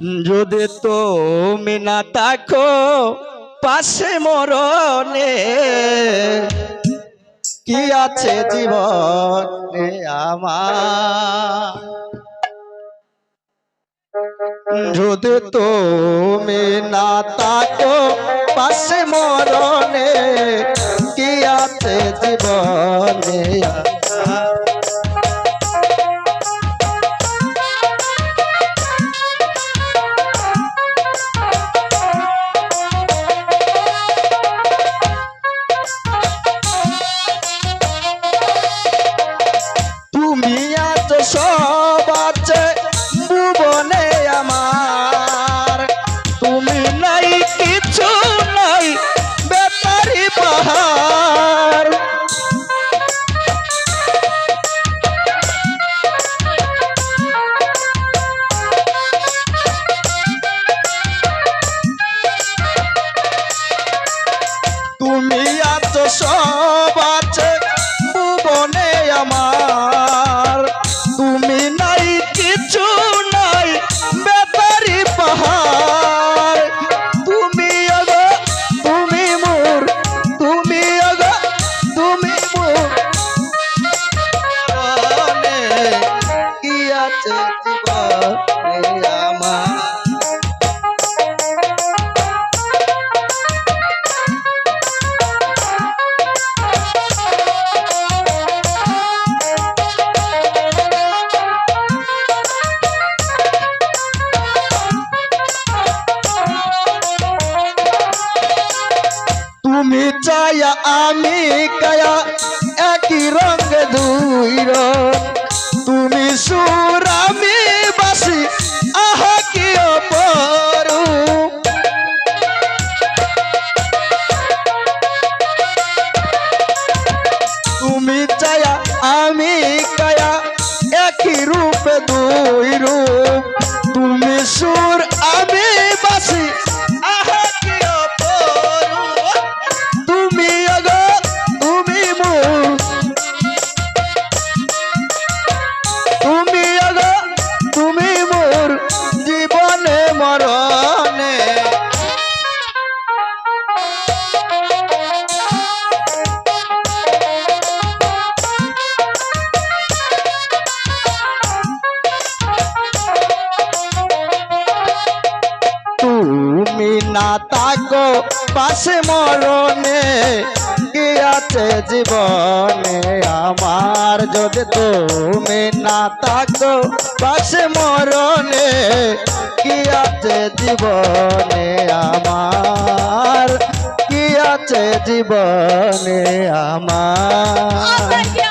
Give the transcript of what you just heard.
যদি তুমি না থাকো পাশে মরণে কি আছে জীবনে আমার। যদি তুমি না থাকো পাশে মরণে কি আছে জীবনে আমার। তুমি আছো সব আছে ভুবনে আমার, তুমি নাই কিছু নাই বেতারি পাহাড়। তুমি আছো সব আছে ভুবনে আমার, তুমি নাই কিছু নাই বেতারি পাহাড়। তুমি আগো তুমি মোর, তুমি আগো তুমি মোর মনে কি আছে জীবনে আমার। তুমি চায়া আমি কায়া একই রঙ দুই রং, তুমি সুর আমি বাসি আহা কি অপরূপ। তুমি চায়া আমি কায়া একই রূপে দুই রূপ, তুমি সুর আমি বাসি আহা কি অপরূপ। তুমি আগো তুমি মোর, তুমি আগো তুমি মোর জীবনে মরণে। তুমি না থাকো পাশে মরণে কি আছে জীবনে আমার। যদি তুমি না থাকো পাশে মরণে কি আছে জীবনে আমার, কি আছে জীবনে আমার।